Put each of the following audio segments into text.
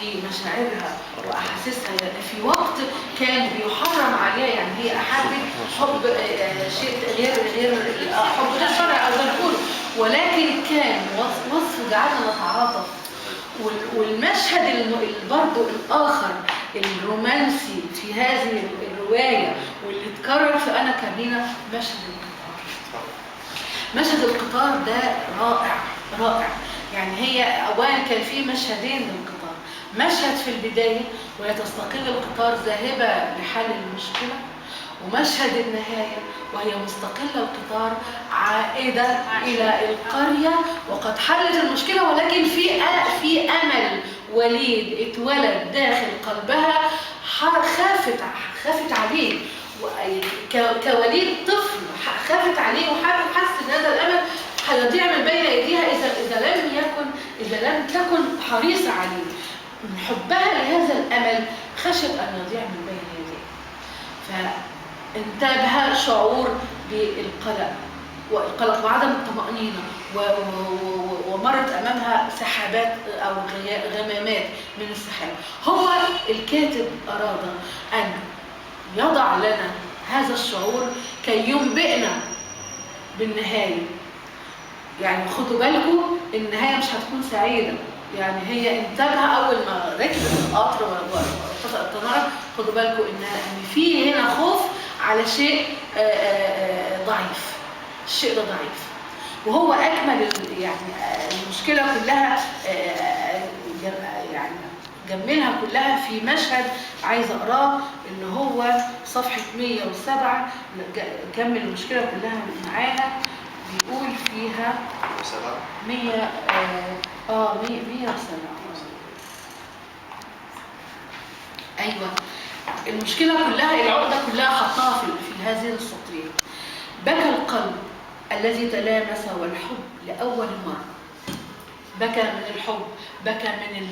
في مشاعرها واحاسيسها، في وقت كان بيحرم عليها، يعني هي احبت حب شيء غير حب غير شرعي او غير كله، ولكن كان وصف جعلنا نتعاطف. والمشهد برضه الاخر الرومانسي في هذه الروايه واللي اتكرر في انا كارمينا مشهد القطار. مشهد القطار ده رائع رائع. يعني هي اولا كان في مشهدين للقطار، مشهد في البدايه وهي تستقل القطار ذاهبه لحل المشكله، ومشهد النهايه وهي مستقله القطار عائده الى القريه وقد حلت المشكله، ولكن في امل وليد اتولد داخل قلبها، خافت عليه كوليد طفل، خافت عليه وحس ان هذا الامل هيضيع من بين ايديها اذا لم تكن حريصه عليه. من حبها لهذا الامل خشت ان يضيع من بين يديها، فانتابها شعور بالقلق وعدم الطمأنينة، ومرت امامها سحابات او غمامات من السحاب. هو الكاتب اراد ان يضع لنا هذا الشعور كي ينبئنا بالنهايه. يعني خدوا بالكم النهايه مش هتكون سعيده. يعني هي انتبه اول ما ركبت القطر وطفأ الطناره، خدوا بالكم ان في هنا خوف على شيء ضعيف. الشيء ده ضعيف، وهو اكمل يعني المشكله كلها، يعني جملها كلها في مشهد عايز اقراه، ان هو صفحه 107 كمل المشكله كلها معاها. بيقول فيها 107 ايوه. المشكله كلها العقده كلها حطها في هذه السطرين. بكى القلب الذي تلامس والحب لاول مره. بكى من الحب، بكى من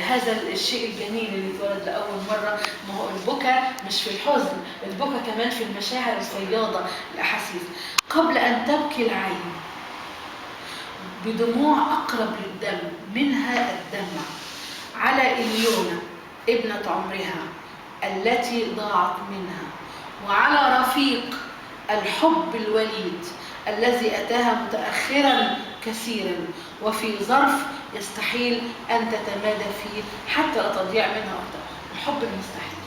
هذا الشيء الجميل اللي اتولد لاول مره. ما هو البكاء مش في الحزن، البكاء كمان في المشاعر الفياضه، الاحاسيس. قبل ان تبكي العين بدموع اقرب للدم منها الدمع على إليونا ابنه عمرها التي ضاعت منها، وعلى رفيق الحب الوليد الذي أتاها متأخرا كثيرا وفي ظرف يستحيل أن تتمادى فيه حتى لا تضيع منها أكثر. الحب المستحيل،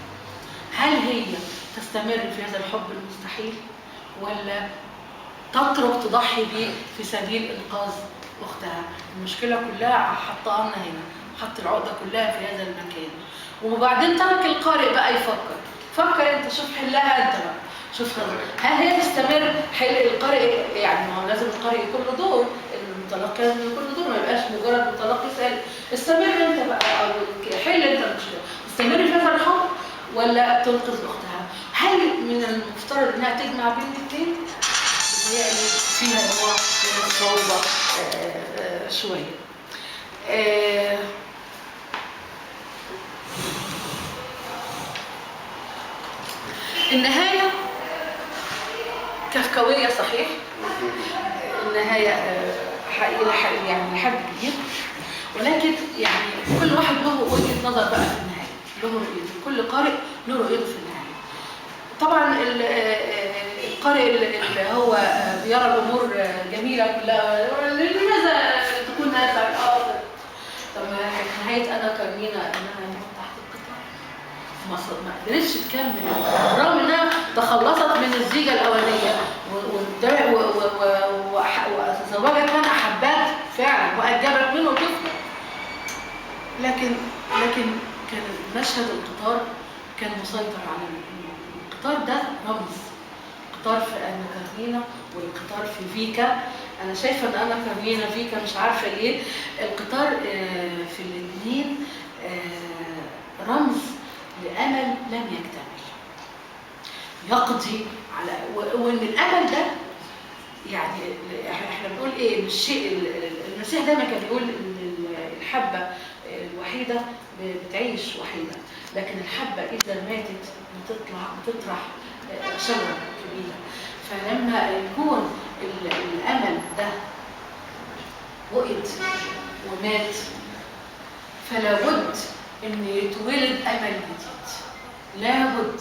هل هي تستمر في هذا الحب المستحيل ولا تترك تضحي به في سبيل إنقاذ أختها؟ المشكلة كلها حطها لنا هنا، حط العقدة كلها في هذا المكان. وبعدين ترك القارئ بقى يفكر. فكر انت، شوف حلها انت بقى، شوف هل هي تستمر حل القارئ؟ يعني ما هو لازم القارئ يكون له دور، المتلقي لازم يكون له دور، ما يبقاش مجرد متلقي سالب. استمر انت بقى او حل انت المشكله، تستمر في هذا الحب ولا تنقذ اختها؟ هل من المفترض انها تجمع بين الاثنين؟ بتهيألي فيها نوع من الصعوبه شويه. النهاية كافكاوية صحيح، النهاية حقيقة يعني حد كبير، ولكن يعني كل واحد له وجهة نظر بقى في النهاية، له رؤيته، كل قارئ له رؤيته في النهاية. طبعا القارئ اللي هو بيرى الأمور جميلة كلها، لماذا تكون هذا الأرض؟ طب نهاية أنا كارمينا إنها ما قدرتش تكمل رغم انها تخلصت من الزيجه الاولانيه وتزوجت من احبات فعلا وانجبت منه طفل، لكن كان مشهد القطار كان مسيطر على القطار ده رمز. القطار في انا كارمينا والقطار في فيكا. انا شايفه ان انا كارمينا فيكا مش عارفه ليه. القطار في الاثنين رمز لأمل لم يكتمل يقضي على، وإن الأمل ده يعني احنا بنقول ايه؟ الشيء المسيح دايما كان بيقول ان الحبة الوحيدة بتعيش وحيدة، لكن الحبة إذا ماتت بتطرح شجرة كبيرة. فلما يكون الأمل ده وقت ومات فلا بد ان يتولد امل جديد، لابد.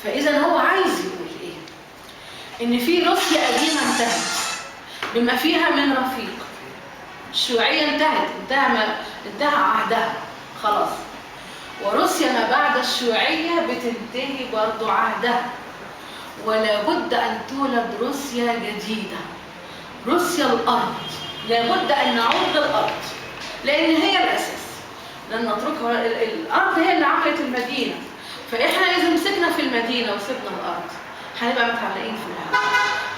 فاذا هو عايز يقول ايه؟ ان في روسيا قديمه انتهت بما فيها من رفيق، الشيوعيه انتهى عهدها خلاص، وروسيا ما بعد الشيوعيه بتنتهي برضو عهدها، ولا بد ان تولد روسيا جديده، روسيا الارض، لابد ان نعود للارض، لان هي الاساس، لن نتركها. الارض هي اللي عملت المدينه، فاحنا اذا مسكنا في المدينه وسيبنا الارض هنبقى متعلقين في الهواء.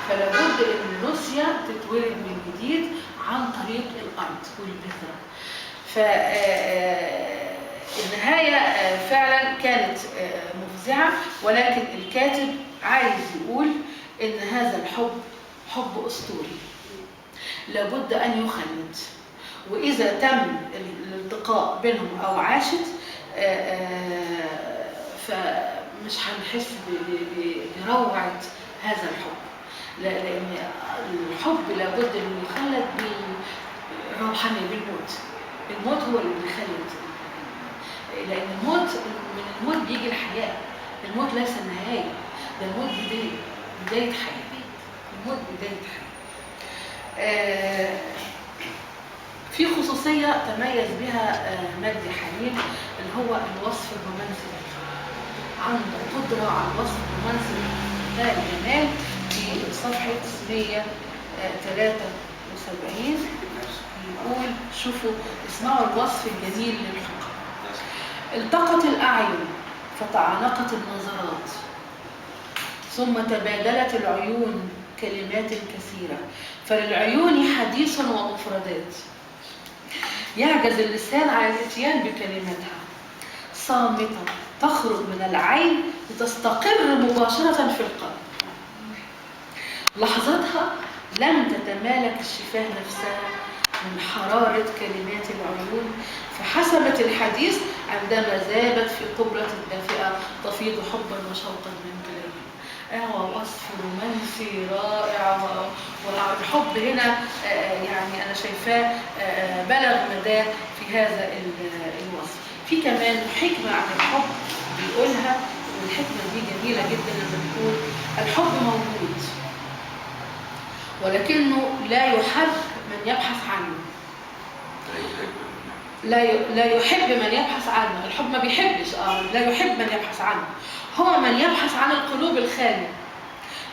فلا بد ان روسيا تتولد من جديد عن طريق الارض والبذره. فالنهايه فعلا كانت مفزعه، ولكن الكاتب عايز يقول ان هذا الحب حب اسطوري لابد ان يخلد، واذا تم الالتقاء بينهم او عاشت فمش هنحس بروعه هذا الحب، لان الحب لابد انه يخلد بالروحانيه، بالموت. الموت هو اللي بيخلد، لان الموت، من الموت بيجي الحياه، الموت ليس النهايه، ده الموت بدايه حياه، الموت بدايه حياه. في خصوصيه تميز بها مجدي حليم اللي هو الوصف الرومانسي، عنده قدره على الوصف الرومانسي ده الجمال. في صفحه 173 يقول، شوفوا اسمعوا الوصف الجميل للحب. التقت الأعين فتعانقت النظرات، ثم تبادلت العيون كلمات كثيرة، فللعيون حديث ومفردات يعجز اللسان على الاتيان بكلماتها، صامتة تخرج من العين لتستقر مباشرة في القلب. لحظتها لم تتمالك الشفاه نفسها من حرارة كلمات العيون، فحسمت الحديث عندما ذابت في قبلة الدافئة تفيض حبا وشوقا من كلامها. وصف رومانسي رائع، والحب هنا يعني أنا شايفاه بلغ مداه في هذا الوصف. في كمان حكمة عن الحب بيقولها، والحكمة دي جميلة جدا لما بيقول الحب موجود ولكنه لا يحب من يبحث عنه. لا يحب من يبحث عنه، الحب ما بيحبش، لا يحب من يبحث عنه، هو من يبحث عن القلوب الخالية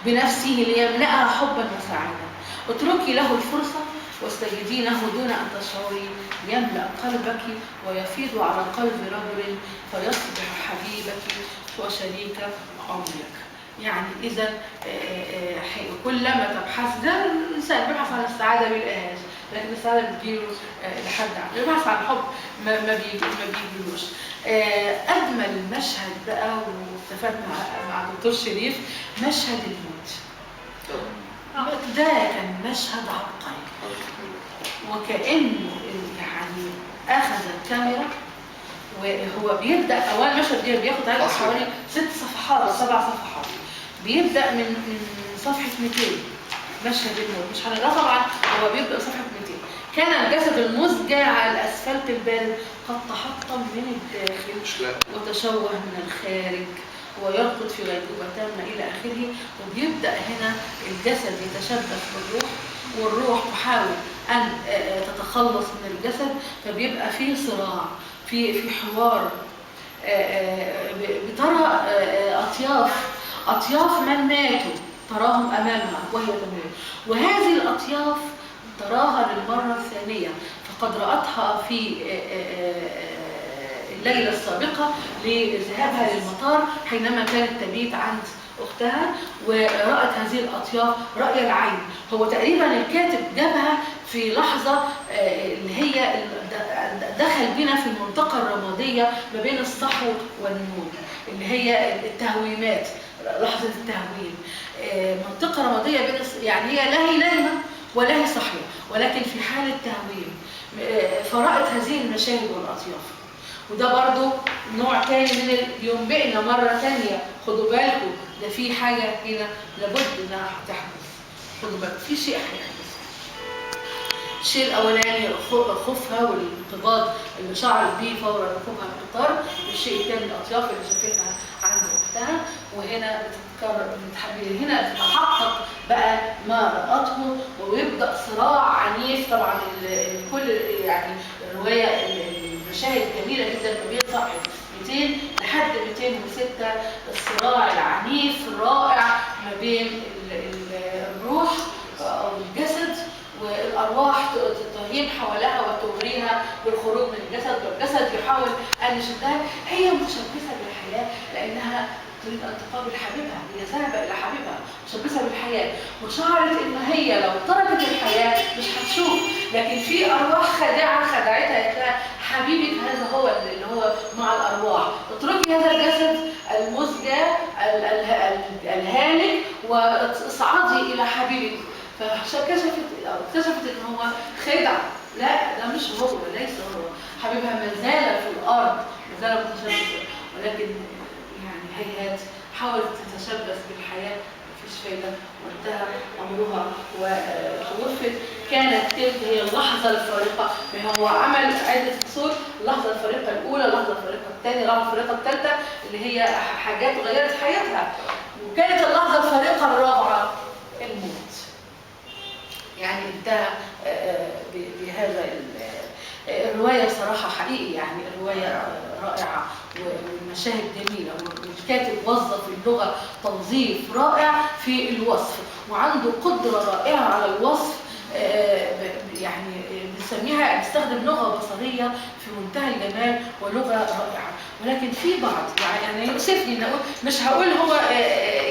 بنفسه ليملأها حبا وسعادة. اتركي له الفرصة واستجدينه دون أن تشعري، يملأ قلبك ويفيض على قلب رجل فيصبح حبيبك وشريك عمرك. يعني إذا كلما تبحث، ده الإنسان بيبحث عن السعادة ما بيلاقيهاش، لكن السعادة بتجيله لحد عنه، يبحث عن الحب ما بيجيلوش. أجمل مشهد بقى، واتفقت مع دكتور شريف، مشهد الموت. ده كان مشهد عبقري، وكأنه يعني أخذ الكاميرا، وهو بيبدأ أول مشهد بياخد حوالي 6 صفحات أو 7 صفحات، بيبدأ من صفحة 200 مشهد الموت، مش هنقراه طبعا، هو بيبدأ صفحة 200. كان الجسد المزجع على الأسفلت البارد قد تحطم من الداخل وتشوه من الخارج ويرقد في غيبوبة تامة إلى آخره. وبيبدأ هنا الجسد يتشبث بالروح، والروح تحاول أن تتخلص من الجسد، فبيبقى فيه صراع، في حوار. بترى أطياف من ماتوا تراهم أمامها وهي تموت، وهذه الأطياف تراها للمرة الثانية، فقد رأتها في الليلة السابقة لذهابها للمطار حينما كانت تبيت عند أختها، ورأت هذه الأطياف رأي العين. هو تقريبا الكاتب جابها في لحظة اللي هي دخل بنا في المنطقة الرمادية ما بين الصحو والنوم، اللي هي التهويمات، لحظة التهويم. منطقة رمادية بين، يعني هي لا هي نايمة ولا هي صحية، ولكن في حالة تهويم، فرأت هذه المشاهد والأطياف. وده برضو نوع تاني من ينبئنا مرة تانية، خدوا بالكم ده في حاجة هنا لابد انها هتحدث، خدوا بالكم في شيء هيحدث. الشيء الاولاني خوفها والانقباض اللي شعرت بيه فور ركوبها القطار. الشيء الثاني الاطياف اللي شافتها عند اختها. وهنا بتتكرر هنا بتتحقق بقى ما رأته، ويبدا صراع عنيف. طبعا كل يعني الروايه المشاهد جميله جدا ما بين صفحه 200 لحد 206. الصراع العنيف الرائع ما بين الروح او الجسد والارواح تهيم حولها وتغريها بالخروج من الجسد، والجسد يحاول ان يشدها. هي متشبثه بالحياه لانها تريد ان تقابل حبيبها، هي ذهبت الى حبيبها متشبثه بالحياه، وشعرت ان هي لو تركت الحياه مش هتشوف. لكن في ارواح خادعه خدعتها، قالت لها حبيبك هذا هو اللي هو مع الارواح، اتركي هذا الجسد المزجى الهالك واصعدي الى حبيبك. فاكتشفت ان هو خدع. لا، ده مش هو، ليس هو حبيبها، ما زال في الارض، ما زال متشبث، ولكن يعني هيهات حاولت تتشبث بالحياه، مفيش فايده، وانتهى امرها وتوفت. كانت تلك هي اللحظه الفارقه. هو عمل عده فصول: اللحظه الفارقه الاولى، اللحظه الفارقه الثانيه، اللحظه الفارقه الثالثه اللي هي حاجات غيرت حياتها، وكانت اللحظه الفارقه الرابعه الموت. يعني انتهى بهذا. الرواية صراحة حقيقي يعني الرواية رائعة والمشاهد جميلة، والكاتب وظف اللغة توظيف رائع في الوصف، وعنده قدرة رائعة على الوصف. يعني بيستخدم لغة بصرية في منتهى الجمال ولغة رائعة. ولكن في بعض يعني يؤسفني ان اقول، مش هقول هو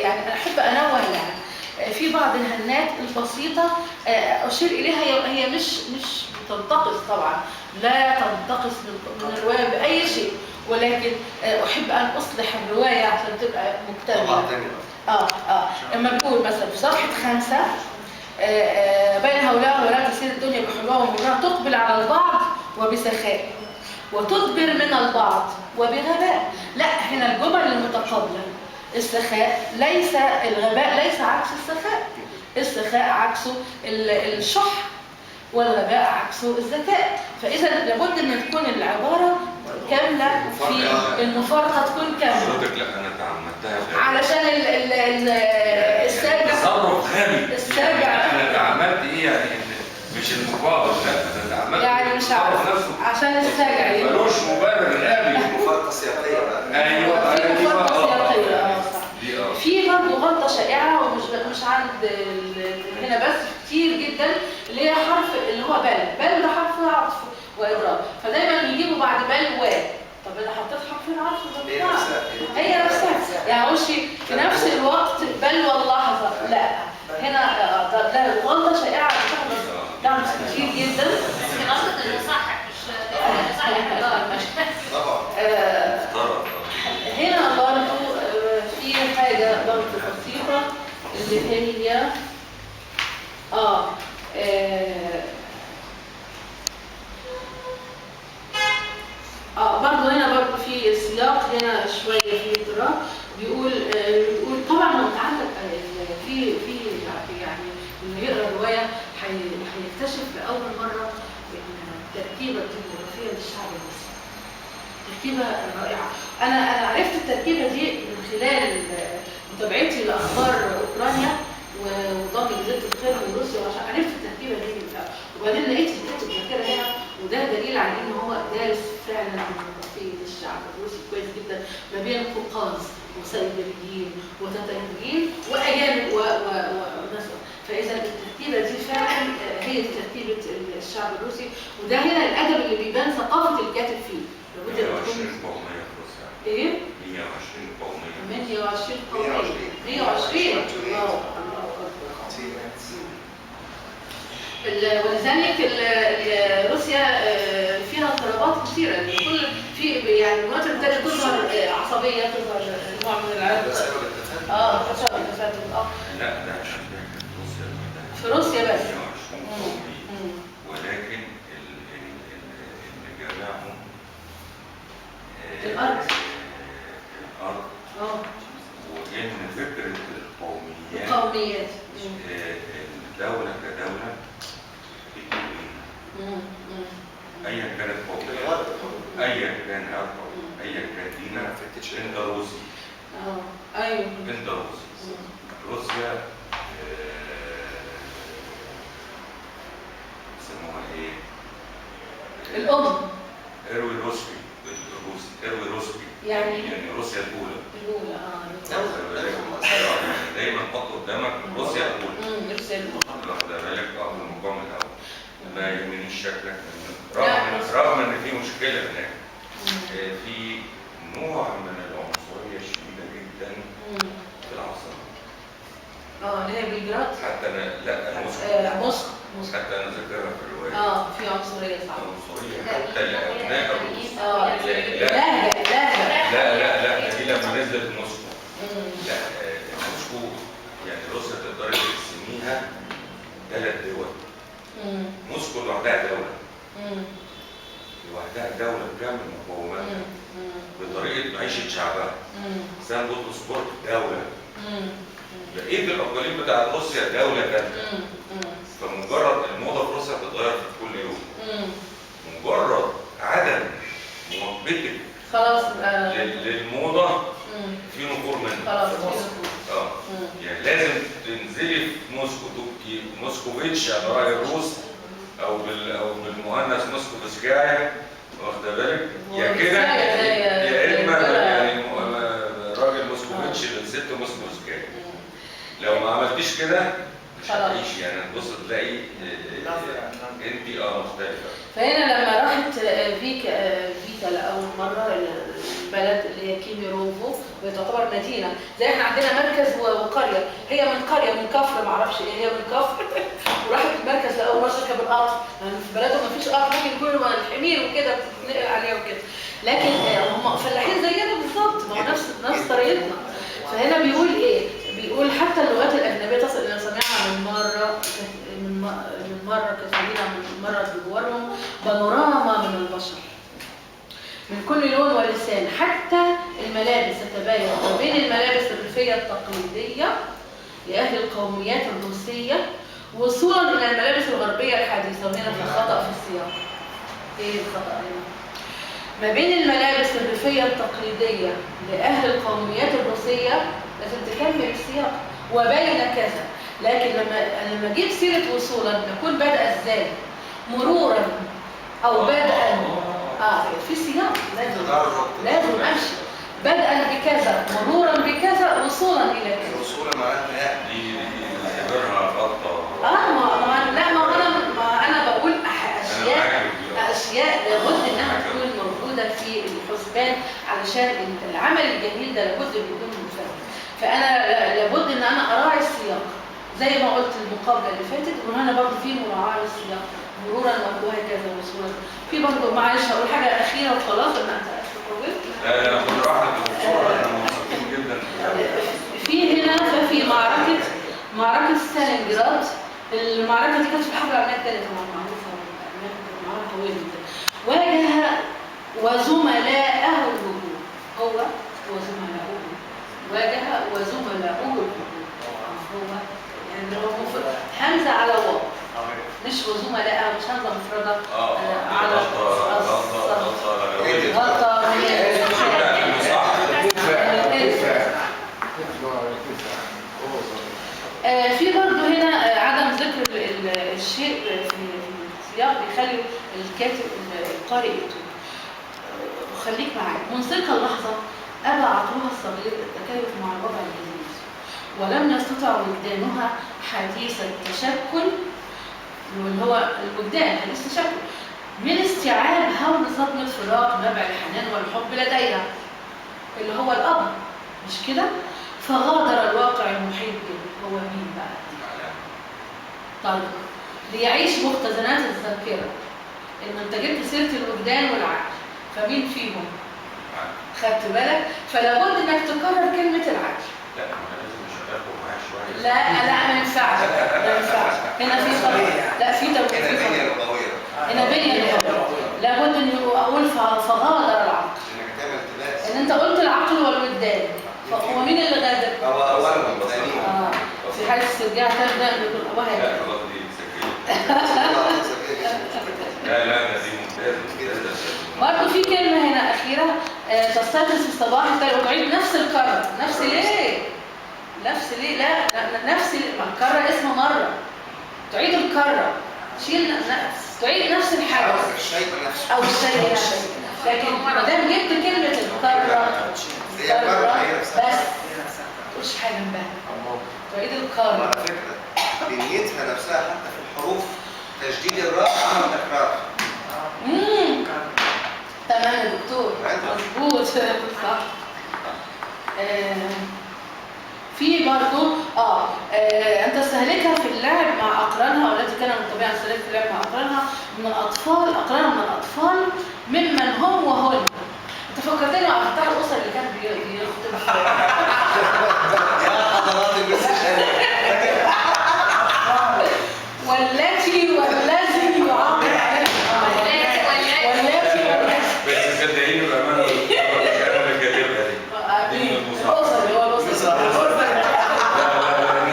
يعني انا احب انوه يعني في بعض الهنات البسيطة أشير إليها. هي مش تنتقص طبعا، لا تنتقص من الرواية بأي شيء، ولكن أحب أن أصلح الرواية عشان تبقى مكتملة. لما بيقول مثلا في صفحة 5 بين هؤلاء ولا تسير الدنيا بحلوها ومرها، تقبل على البعض وبسخاء وتدبر من البعض وبغباء. لا، هنا الجمل المتقابلة. السخاء ليس الغباء، ليس عكس السخاء. السخاء عكسه الشح، والغباء عكسه الذكاء. فإذا لابد أن تكون العبارة كاملة، في المفارقة تكون كاملة. حضرتك لا أنا تعمدتها علشان السابع تصرف غبي. السابع أنا تعمدت إيه يعني؟ مش المقابل، لا أنا تعمدت يعني مش عارف عشان السابع ملوش مبرر غبي. مفارقة سياقية بقى. أيوه في مفارقة سياقية. صح. في برضه غلطة شائعة، ومش عند هنا بس، كتير جدا، اللي هي حرف اللي هو بل ده حرف عطف وإضراب، فدايما يجيبوا بعد بل و. طب انا حطيت حرف العطف ده هي نفسها يعني وشي في نفس الوقت بل واللحظة. لا، هنا ده غلطة شائعة بتحدث كتير جدا. قصد انه صح مش طبعا. هنا برضه في حاجة برضه بسيطة اللي هي برضه هنا برضه في السياق هنا شوية في اضطراب. بيقول طبعا هو متعلق في يعني اللي يقرا الرواية هيكتشف لأول مرة التركيبة الديموغرافية للشعب المصري. تركيبة رائعة. أنا عرفت التركيبة دي من خلال متابعتي لأخبار أوكرانيا وضم جزيرة القرم وروسيا، وعشان عرفت التركيبة دي من الأول. وبعدين لقيت الكاتب ذاكرة هنا، وده دليل على إن هو دارس فعلا الديموغرافية للشعب الروسي كويس جدا، ما بين قوقاز وسيبريين وتتاريين وأجانب وناس. فإذا التركيبة دي فعلا هي تركيبة الشعب الروسي، وده هنا الأدب اللي بيبان ثقافة الكاتب فيه. 120 قومية في روسيا. إيه؟ 120 قومية. 120 قومية. 120. ولذلك روسيا فيها اضطرابات كثيرة. كل يعني المناطق التانية تظهر عصبية، تظهر نوع من العرق. تسبب التفاتت. لا ده عشان روسيا في روسيا بس. 120 قومية. ولكن اللي جمعهم الأرض. وإن فكرة القوميات الدولة الدولة كدولة بتقوم ايا كانت قومية، ايا كان ارقى، ايا كان دينا، انت روسي. ايوه انت روسي. روسيا يسموها ايه؟ الام اروي روسبي بالروسي، اروي روسبي يعني روسيا الاولى. الاولى يعني دايما حط قدامك روسيا الاولى. روسيا الاولى. واخد بالك في المقام الاول. ما يهمنيش شكلك، رغم ان في مشكله هناك. في نوع من العنصريه الشديده جدا في العاصمه. اللي هي بلجراد. حتى انا لا موسكو. حتى انا ذاكرها في الروايه. في عنصريه صح. عنصريه حتى لابناء الروس. لا دي لما نزلت موسكو. لا موسكو يعني روسيا تقدر تقسميها 3 دول. موسكو لوحدها دوله. لوحدها دوله بكامل مقوماتها بطريقه معيشه شعبها. سان بطرسبورغ دوله. بقيه الاقاليم بتاعت روسيا دوله ثالثه. فمجرد الموضه في روسيا بتتغير في كل يوم. مجرد عدم مواكبتك خلاص للموضه في نفور منها. خلاص يعني لازم تنزلي في موسكو تبكي موسكوفيتش على راي الروس او بالمؤنث موسكوفسكايا، واخد بالك؟ يا كده يا اما يعني راجل موسكوفيتش للست موسكوفسكايا. لو ما عملتيش كده مش هتعيش. يعني تبص تلاقي انت مختلفه. فهنا لما راحت فيتا لاول مره البلد اللي هي كيميروفو، وهي تعتبر مدينه زي احنا عندنا مركز وقريه، هي من قريه من كفر ما اعرفش ايه، هي من كفر وراحت المركز لاول مره تركب القطر، يعني في بلدهم ما فيش قطر، ممكن يكونوا الحمير وكده بتتنقل عليها وكده، لكن هم فلاحين زينا بالظبط، ما هو نفس طريقتنا. فهنا بيقول ايه؟ بيقول حتى اللغات الاجنبيه تصل الى سماعها من مره كثيرة من مرة بجوارهم بانوراما من البشر من كل لون ولسان. حتى الملابس تتباين ما بين الملابس الريفية التقليدية لأهل القوميات الروسية وصولا إلى الملابس الغربية الحديثة. وهنا في خطأ في السياق. إيه الخطأ هنا؟ ما بين الملابس الريفية التقليدية لأهل القوميات الروسية لازم تكمل السياق وبين كذا. لكن لما اجيب سيره وصولا نكون بدأ ازاي؟ مرورا او بدءا. في سياق لازم امشي بدءا بكذا مرورا بكذا وصولا الى كذا. وصولا معناتها دي نعتبرها غلطه. ما انا بقول اشياء لابد انها تكون موجوده في الحسبان علشان العمل الجميل ده لابد يكون مفهوم. فانا لابد ان انا اراعي السياق زي ما قلت المقابله اللي فاتت، وهنا برضه في مراعاه للسياق مرورا وهكذا وصولا. في برضه معلش هقول حاجه اخيره وخلاص انا طولت. لا خد راحتك بسرعه احنا مبسوطين جدا. في هنا ففي معركه ستالينجراد. المعركه دي كانت في الحرب العالميه الثالثه معروفه، معركه قويه جدا. واجه وزملائه الهجوم. هو وزملائه الهجوم. هو يعني هو همزه على واو مش وزملاء، مش همزه مفرده على غلطه في برضه هنا عدم ذكر الشيء في السياق بيخلي الكاتب القارئ يكتب. خليك معايا. من تلك اللحظه ابى عقلها الصغير التكيف مع الوضع الجديد، ولم يستطع وجدانها حديث التشكل، واللي هو الوجدان حديث التشكل، من استيعاب هول صدمة فراق نبع الحنان والحب لديها اللي هو الأب، مش كده؟ فغادر الواقع المحيط به. هو مين بقى؟ طيب ليعيش مختزنات الذاكرة. إن أنت جبت سيرة الوجدان والعقل، فمين فيهم؟ خدت بالك؟ فلا بد إنك تكرر كلمة العقل. لا ما ينفعش. هنا في خطأ. لا في توقيت. هنا بنية لغوية. لابد ان اقول فغادر العقل. ان انت قلت العقل والوجدان، فهو مين اللي غادر؟ في حالة استرجاع تبدأ نقول وهكذا. لا دي ممتازه. برضه في كلمة هنا أخيرة، تستيقظ في الصباح التالي وتعيد نفس الكرة. نفس ليه؟ لا نفس الكرة اسمها مرة. تعيد الكرة، تشيل تعيد نفس الحاجة أو الشيء نفسه. لكن ما دام جبت كلمة الكرة بس ما تقولش حاجة جنبها. تعيد الكرة. على فكرة بنيتها نفسها حتى في الحروف تشديد الراء عمل تكرار. تمام يا دكتور، مظبوط صح. في برضو انت استهلكها في اللعب مع اقرانها، والتي كان من الطبيعه استهلاك في اللعب مع اقرانها من الاطفال، اقرانها من الاطفال ممن هم وهن. انت فكرتني بتاع الاسر اللي كان بيخطب يا حضرات المستشارين والتي والذي يعاقب عليها والتي بس صدقيني بامانه انا اللي كاتبها دي الاسر اللي هو الاسر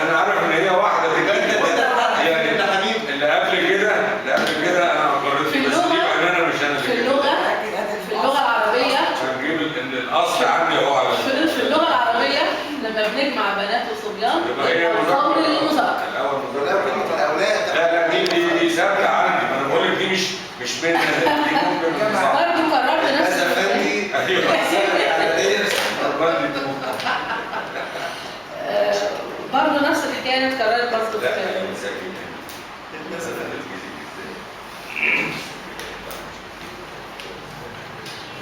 انا عارف ان هي واحده بجد يعني اللي قبل كده انا قررت بس دي بامانه مش انا في اللغه العربيه هنجيب ان الاصل عندي هو على في اللغه العربيه لما بنجمع بنات وصبيان يبقى هي قول للمذكر. الاول الاولاد لا دي ثابته عندي، ما انا بقول لك دي مش منها، دي ممكن برضه قررت نفس برضه نفس الحكايه اتكررت برضه في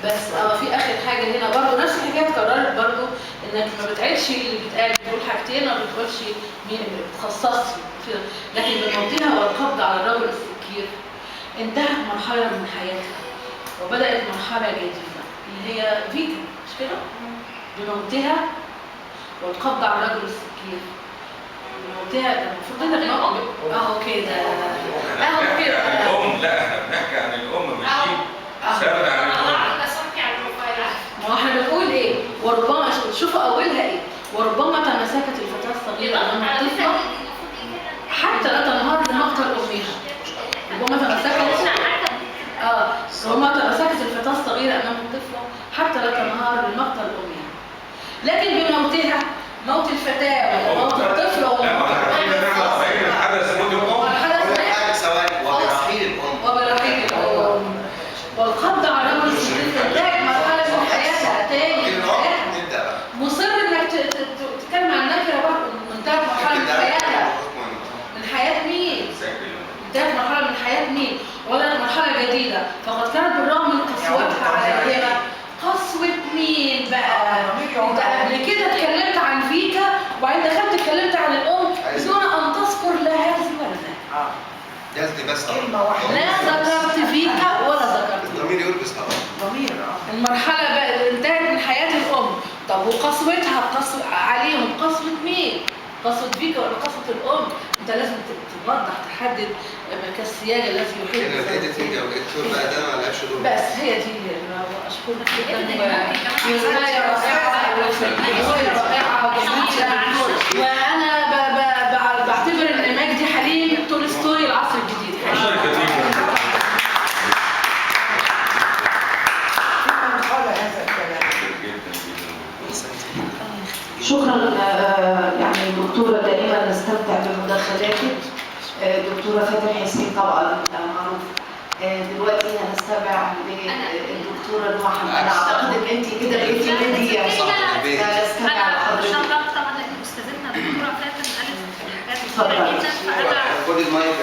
بس في اخر حاجه هنا برضه نفس الحكايه اتكررت برضه، انك ما بتعيدش اللي بيتقال، بتقول حاجتين ما بتقولش بتخصصي، لكن بنوطيها والقبض على الرجل السكير. انتهت مرحله من حياتها وبدات مرحله جديده اللي هي فيكا، مش كده؟ بموتها والقبض على الرجل السكير. بموتها المفروض انك اهو كده الام. لا احنا بنحكي عن الام مش دي ثابته عن الام. ما هو احنا بنقول ايه؟ وربما شوفوا اولها ايه؟ وربما تمسكت الفتاه الصغيره امام الطفله حتى لا تنهار لمقتل امها. ربما تمسكت الفتاه الصغيره امام الطفله حتى لا تنهار لمقتل امها. لكن بموتها، موت الفتاه ولا موت الطفل وبرحيل الام والقبض على رجل السكير. انتهت مرحله من حياتها تاني. مصر انك تتكلم عن نكره برضه. انتهت مرحله من حياتها. من حياه مين؟ انتهت مرحله من حياه مين؟ ولا مرحله جديده. فقد كانت بالرغم من قسوتها على الهبه. قسوه مين بقى؟ انت قبل كده اتكلمت عن فيكا وبعدين دخلت اتكلمت عن الام بدون ان تذكر لا هذه ولا ذاك. جلد بس كلمه واحده. لا ذكرت فيكا ولا ذكرت. الضمير يلبس طبعا. ضمير. المرحله بقى انتهت من حياه الام. طب وقسوتها عليهم قسوه مين؟ قسوه فيكا ولا قسوه الام؟ انت لازم توضح تحدد كالسياج الذي يحيط الايديتنج او الاكتور بقى ده ما لعبش دور. بس هي دي. اشكرك جدا. روايه رائعه وجميله. وانا بعتبر ان مجدي حليم تولستوي العصر الجديد. شكرا. يعني دكتورة دائما نستمتع بمداخلاتك. دكتورة فاتن حسين طبعا معروف. دلوقتي هنستمع للدكتورة نوح. انا اعتقد ان انت كده بقيتي مدي يا صاحبي. استمع على حضرتك. طبعا لان استاذتنا الدكتوره فاتن قالت حاجات كتيره جدا فانا خد المايك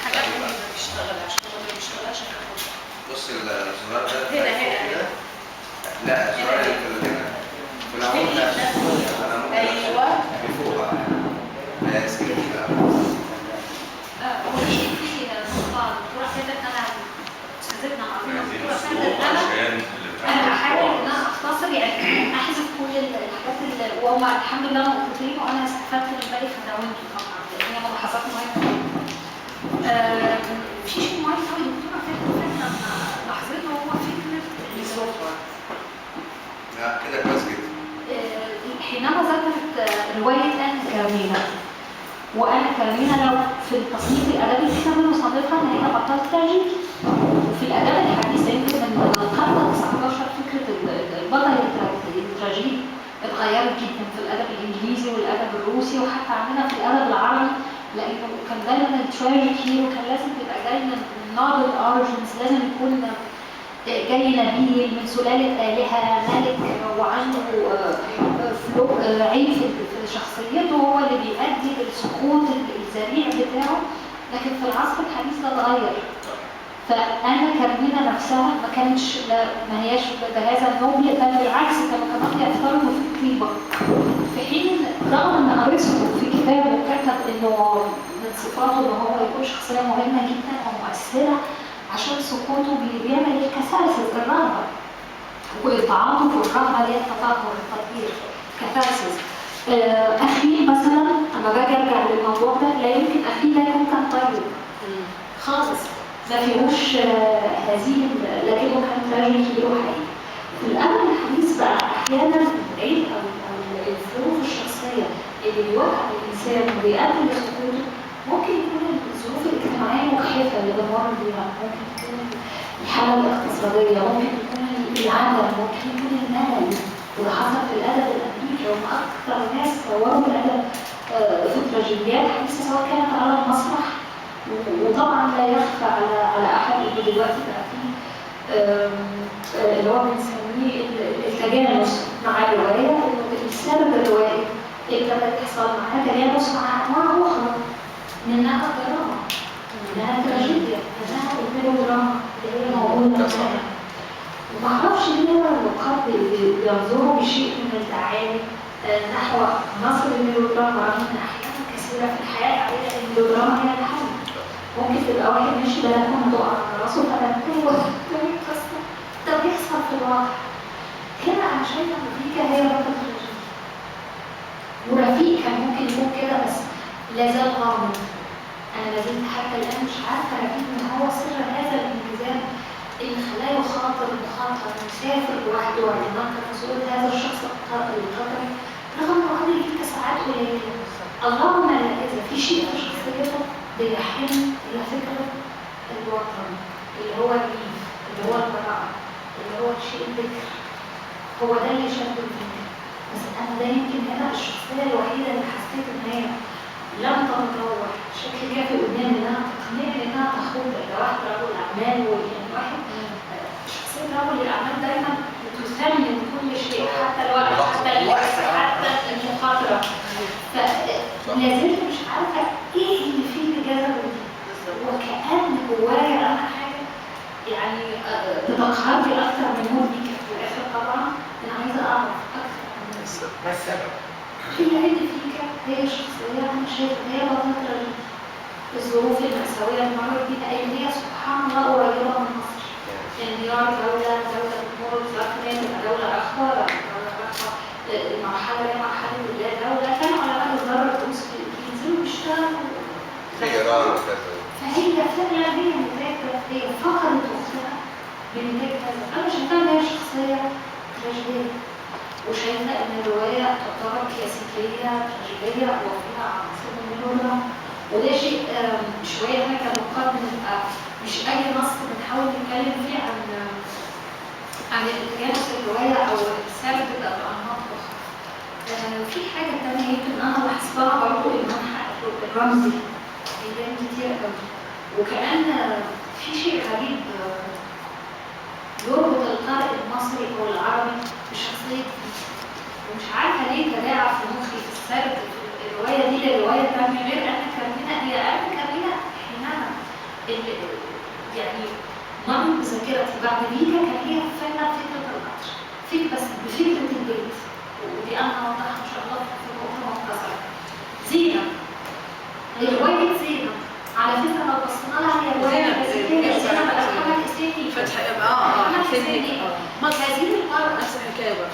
حاجات بيشتغل عشان ما بيشتغلش. بص الزرار ده هنا. لا الزرار اللي في العمود ده. ايوه فوق لا سكينه وفي نقطه الدكتوره فاتن انا استاذتنا عارفين الدكتوره فاتن انا هحاول ان انا اختصر يعني احذف كل الحاجات اللي وهم الحمد لله موجودين وانا استفدت من باقي فتاويهم طبعا لان هي ملاحظات مهمه. في شيء مهم قوي الدكتوره فاتن لما لاحظته هو فكره لا كده كويس جدا. حينما ذكرت روايه آن كرميلة وانا كريمه لو في التصنيف الادبي احنا بنصنفها ان هي بطل تراجيدي. وفي الادب الحديث يمكن من القرن 19 فكره البطل التراجيدي اتغيرت جدا في الادب الانجليزي والادب الروسي وحتى عندنا في الادب العربي، لانه كان دايما التراجيك هيرو كان لازم يبقى جاي من نوبل اوريجنز، لازم يكون جاي نبيل من سلاله الهه ملك وعنده عيب في شخصيته هو اللي بيؤدي للسقوط الذريع بتاعه. لكن في العصر الحديث ده اتغير. فانا كرمينة نفسها ما كانتش ما هياش بهذا النوبل، بل بالعكس كانوا كمان يفترضوا في الطيبه. في حين رغم ان ارسطو في كتابه كتب انه من صفاته ان هو يكون شخصيه مهمه جدا ومؤثره عشان سقوطه بيعمل الكساسس الرغبه والتعاطف والرغبه للتفكر التطوير كفاسس. اخيل مثلا انا باجي ارجع للموضوع ده، لا يمكن اخيل لا يكون كان طيب خالص ما فيهوش هزيم، لكنه كان تراجيك هيرو حقيقي. في الادب الحديث بقى احيانا العيب او الظروف الشخصيه اللي بيوقع الانسان وبيؤدي لسقوطه ممكن يكون الظروف الاجتماعيه المجحفه اللي بنمر بيها، ممكن تكون الحاله الاقتصاديه، ممكن يكون العدم، ممكن يكون الملل. وده حصل في الادب الامريكي، هم اكثر ناس طوروا الادب في التراجيديات الحديثه سواء كانت على المسرح، وطبعا لا يخفى على احد اللي دلوقتي بقى فيه اللي هو بنسميه التجانس مع الروايه، انه السبب الروائي اللي بدات تحصل معاه تجانس مع انواع اخرى منها الدراما، منها التراجيديا، منها الميلودراما اللي هي موجوده معانا. ومعرفش ليه النقاد بينظروا بشيء من التعالي نحو عناصر الميلودراما، رغم ان احيانا كثيره في الحياه العاديه الميلودراما هي الحل. ممكن تبقى واحد ماشي بلكونه تقع على راسه فتنتهي قصه ده بيحصل في الواقع. هنا انا شايفه ان فيكا هي بطل تراجيدي، ورفيق كان ممكن يكون كده بس لا زال غامض. انا ما زلت حتى الان مش عارفه رفيق ان هو سر هذا الانجذاب اللي خلاه يخاطر المخاطره ويسافر لوحده ويتنكر في صوره هذا الشخص القطري، رغم انه قادر يجيب ساعات قليله. اللهم لا اذا في شيء في شخصيته بيحن الى فكره الوطن اللي هو الريف، اللي هو البراءه، اللي هو الشيء الذكر، هو ده اللي شد الفكره. بس انا ده يمكن هنا الشخصيه الوحيده اللي حسيت ان هي لم تتطور شكل ليها في قدامي انها تقنعني انها تخوض واحد رجل اعمال، ويعني واحد شخصيه رجل الاعمال دايما بتثمن كل شيء حتى الوقت حتى الوقت حتى المخاطره. فلا زلت مش عارفه ايه اللي فيه الجذب دي، وكأن جوايا انا حاجه يعني بتقهرني اكتر من مودي في الاخر. طبعا انا عايزه اعرف اكتر عن السبب. ما السبب؟ هي عندي فيكا هي شخصيه انا شايفه ان هي بطلة الظروف المأساويه اللي مرت بيها، ان هي سبحان الله قريبه من مصر. انهيار دوله بتمر بظرف دوله اخرى، المرحله دي مرحله اللا دوله، كانوا علماء الذره الروس بينزلوا يشتغلوا في ايران وكذا. فهي فعلا هي نتاج، هي فقدت اختها بنتاج هذا. انا شايفاها ان هي شخصيه تراجيديه، وشايفه ان الروايه تعتبر كلاسيكيه تراجيديه وفيها عناصر من الميلودراما، وده شيء شويه احنا كنقاد بنبقى مش اي نص بنحاول نتكلم فيه عن التجانس الروايه او الثابت بتبقى بانماط اخرى. في حاجه ثانيه يمكن انا لاحظتها برضه، المنحى الرمزي بيبان كتير قوي، وكمان في شيء غريب يربط القارئ المصري او العربي بشخصيه فيكا، ومش عارفه ليه تداعى في مخي في السرد في الروايه دي للروايه الثانيه غير أنا كرمينة. هي أنا كرمينة حينها يعني مرت بذاكرتي بعد فيكا كان هي فعلا فكره القطر، بس بفكره البيت، ودي انا هوضحها ان شاء الله في نقطه مختصره. زينب، روايه زينب على فكره لو بصينا لها هي روايه كلاسيكيه، زينب محمد حسيني فتح محمد حسيني.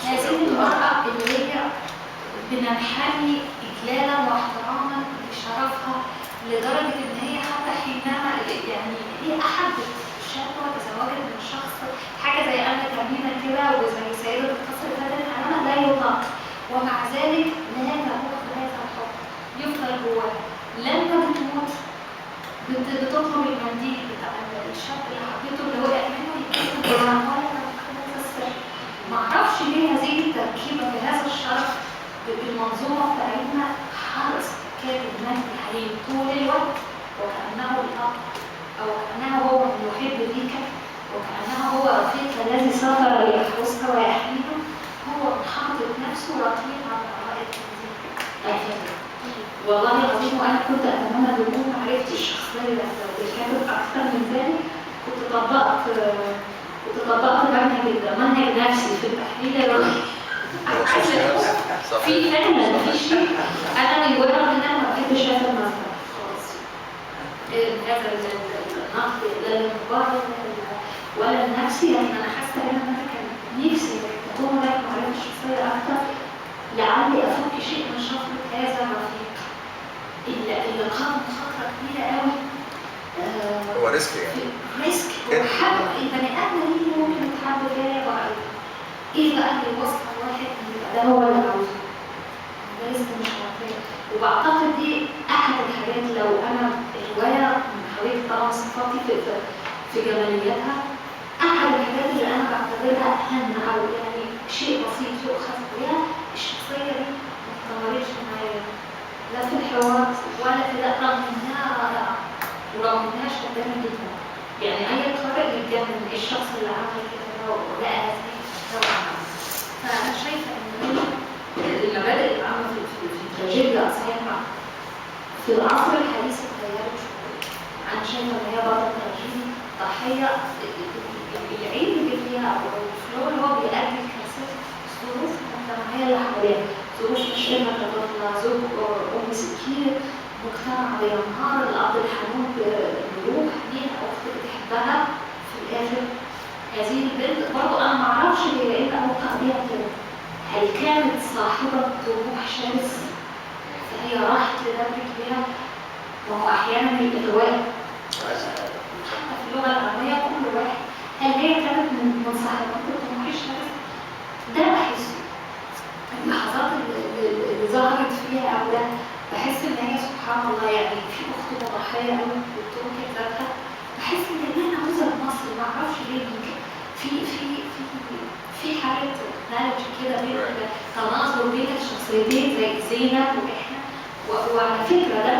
هذه المرأة اللي هي بننحني إجلالا واحتراما لشرفها لدرجة إن هي حتى حينما يعني هي أحبت الشاب وتزوجت من شخص حاجة زي أنا كمينة كده وزي سيدة القصر فاتن أنا لا يطاق، ومع ذلك لا تموت بهذا الحب يفضل جواها لما بتموت بتطلب المنديل بتاع الشاب اللي حبيته اللي وقع منه يتكلم معرفش ليه هذه التركيبة في هذا الشرف بالمنظومة بتاعتنا حرص كاتب مجدي حليم طول الوقت وكأنه الأب أو كأنه هو من يحب بك وكأنه هو رفيق الذي سافر ليحرسك ويحميك هو حاطط نفسه رقيب على آراء التنزيل. والله العظيم وأنا كنت أتمنى بكون معرفتي الشخصية لو الكاتب أكثر من ذلك كنت طبقت منهج نفسي في التحليل الرقمي. في فعلا في شيء انا مجرد ان انا ما بحبش هذا المصدر خالص. هذا النقد لا للمبرر ولا النفسي، لكن انا حاسه ان انا كان نفسي تكون هناك معرفه شخصيه اكثر لعلي افك شيء من شفره هذا الرفيق اللي قام بخطره كبيره قوي. هو ريسك يعني ريسك وحب البني ادم اللي ممكن يتحب فيها بقى ايه بقى اللي وصل واحد يبقى ده هو اللي عاوزه ده لسه مش عارفاه. وبعتقد دي احد الحاجات لو انا الروايه حاولت طبعا صفاتي في جماليتها احد الحاجات اللي انا بعتبرها اهم او يعني شيء بسيط يؤخذ بها الشخصيه دي ما اتطورتش معايا لا في الحوار ولا في ده رغم انها رائعه ورغم انها شداني جدا. يعني اي قارئ يتجنن الشخص اللي عمل كده ولقى هذه النوعيه. فانا شايفه ان المبادئ العامه في التراجيديا اصلا في العصر الحديث اتغيرت شويه. انا شايفه ان هي برضه تراجيدي ضحيه العيب اللي فيها او الفلو اللي هو بيؤدي لكارثه الظروف المجتمعيه اللي حواليها، ظروف مشكله كطفله زوج ام سكين مجتمع بينهار الاب الحنون بيروح ليها اخت بتحبها في الاخر هذه البنت برضه انا ما اعرفش هي ايه العلاقه بيها كده. هل كانت صاحبه طموح شرس فهي راحت لدرجه بيها؟ وهو احيانا الهواء حتى في اللغه العربيه كل واحد هل هي كانت من صاحبات الطموح الشرس؟ ده بحسه اللحظات اللي ظهرت فيها او ده بحس ان هي سبحان الله يعني في اخت مضحيه قوي بتنكر ذاتها. بحس ان ده نموذج مصري ما اعرفش ليه يمكن في حاله نالج كده بين تناظر بين الشخصيتين زي زينب واحنا. وعلى فكره ده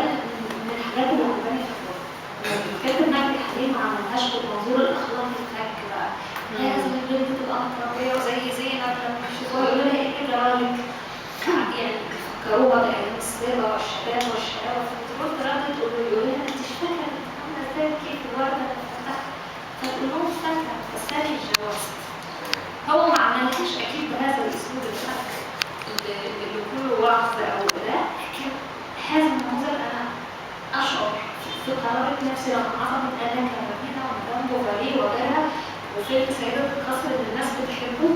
من الحاجات اللي عجباني في الكتاب. الكاتب مجدي حليم ما عملهاش بالمنظور الاخلاقي الفك بقى لازم البنت تبقى متربيه وزي زينب لما يشوفوها يقولوا لها ايه جرالك يعني فكروها بايام الصبا والشباب والشقاوه فتقول ردت يقول لها انت مش فاكره عامله ازاي كيف الورده اللي فتحت فتقول لهم فاكره بس انا اتجوزت. هو ما عملهاش اكيد بهذا الاسلوب الفك اللي كله وعظ او لا، لكن هذا النموذج انا اشعر في قرارة نفسي لما عظمت انا كمدينه ومدام بوفالي وغيرها وفيلم سيدة القصر اللي الناس بتحبه.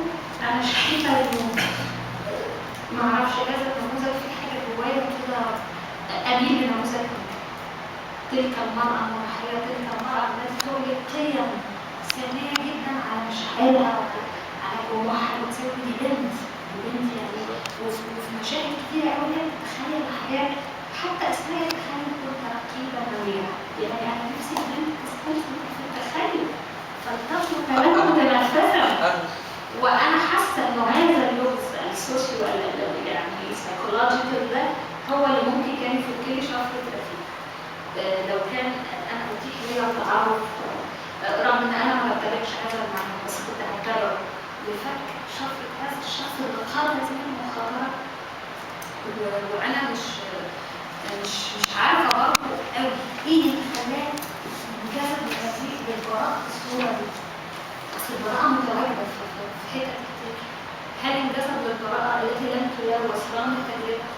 انا شايفه انه ما اعرفش هذا النموذج في حاجه جوايا كده اميل لنموذج تلك المراه المضحيه تلك المراه التي تولد قيم ساميه جدا على مشاعرها على طموحها وتسوي دي بنت يعني وفي مشاهد كتير قوي هي بتتخيل حاجات حتى اثناء التخيل تكون تركيبه نوعيه. يعني انا نفسي البنت تستثمر في التخيل فلتطلب كلام متنفسا. وانا حاسه انه هذا اللغز السوسيو يعني السايكولوجيكال ده هو اللي ممكن كان يفك لي شفره الرفيق لو كان انا اتيح لي التعرف رغم ان انا ما بتابعش هذا المعنى بس كنت هتابعه لفك شفره هذا الشخص اللي قاد هذه المخاطره. وانا مش عارفه برضه قوي ايه اللي خلاه ينجذب لهذه للبراءه الصوره دي. اصل البراءه متواجده في حتت كتير. هل انجذب للبراءه التي لم تلوث رغم التجربه؟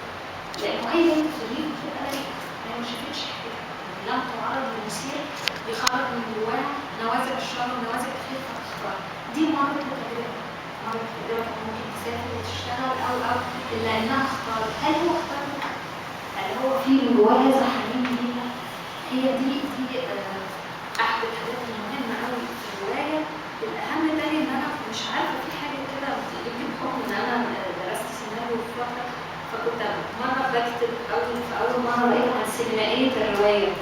لانه اي بنت في الريف بتبقى بريئه هي ما شافتش حاجه لم تعرض للمثير يخرج من جواها نوازع الشر ونوازع الخير فتختار. دي مرت بتجربه كانت ممكن تسافر وتشتغل او الا انها اختارت. هل هو اختار؟ هل هو في من جواها هذا حنين ليها؟ هي دي احد الحاجات المهمه قوي في الروايه. الاهم تاني ان انا مش عارفه في حاجه كده يمكن بحكم ان انا درست سيناريو في فتره فكنت مره بكتب في اول مره لقيت عن سينمائيه روايه.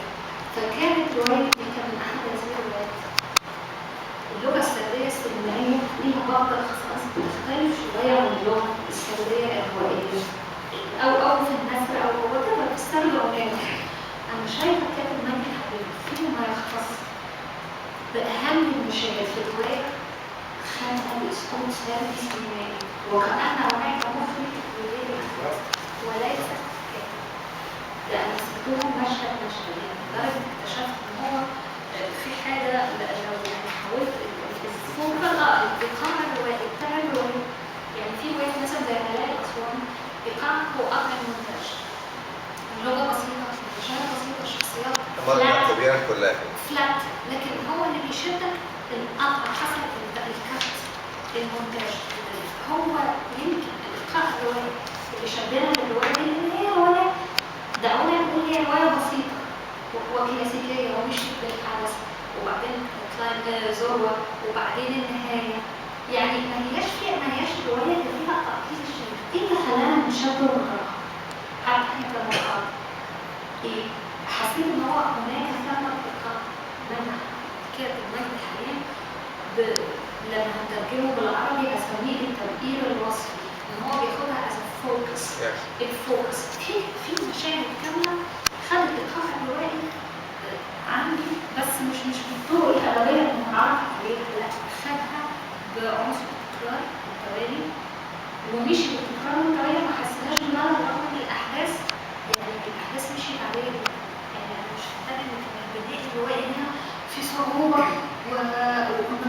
فكانت روايه دي كان من احد هذه الروايات. اللغه السرديه السينمائيه ليها بعض الخصائص بتختلف شويه عن اللغه السرديه الروائيه او في النثر او whatever في السرد العماني. انا شايفه كاتب مجدي حبيب فيما يختص باهم المشاهد في الروايه خلق الاسلوب سردي سينمائي وكان هناك مخرج يدير الاحداث وليس كاتب. لان سبتهم مشهد يعني لدرجه اكتشفت ان هو في حاجه لو يعني حاولت الصوره الايقاع الروائي بتاع الروايه. يعني في روايه مثلا زي هلاقي الاسوان ايقاع هو قطع المونتاج. اللغه بسيطه، المشاهد بسيطه، الشخصيات الطبيعه كلها فلات، لكن هو اللي بيشدك القطع حسب الكت المونتاج. هو يمكن الايقاع الروائي اللي شدنا للروايه دي ان هي روايه دعونا نقول هي روايه بسيطه وكلاسيكيه ومشيت بالحدث وبعدين ذروه وبعدين النهايه. يعني ما هياش روايه اللي فيها تركيز الشديد. ايه اللي خلانا نشد ونقراها؟ حتى احنا كمقرأ ايه؟ حسيت ان هو هناك ثمة ايقاع من كاتب مجدي حبيب لما هنترجمه بالعربي اسميه التبقير الوصفي، ان هو بياخدها از فوكس. الفوكس في مشاهد كامله خدت الايقاع الروائي عندي بس مش بالطرق الادبيه اللي متعرف عليها، لا خدها بعنصر التكرار التوالي ومشي بالتكرار التوالي. ما حسيناش بملل رغم ان الاحداث يعني الاحداث مشيت عليه. يعني انا مش محتاجه ان البناء الروائي هنا في صعوبه وان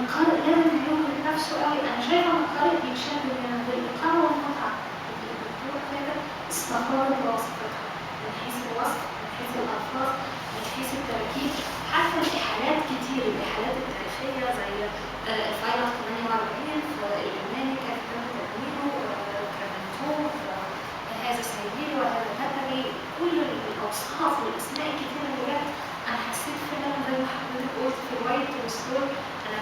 القارئ لازم يملك نفسه قوي. انا شايفه ان القارئ بيتشد بالايقاع والمتعه. الدكتور كده استقرت وصفتها من حيث الوصف، من حيث الالفاظ، من حيث التركيب، حتى الاحالات كتير، الاحالات التاريخيه زي فايلر 48 في اليوناني كان تم تدوينه كمنتور هذا سيدي وهذا نبري. كل الاوصاف والاسماء الكتيره اللي جت انا حسيت فعلا زي ما حضرتك قلت في روايه تولستوي. انا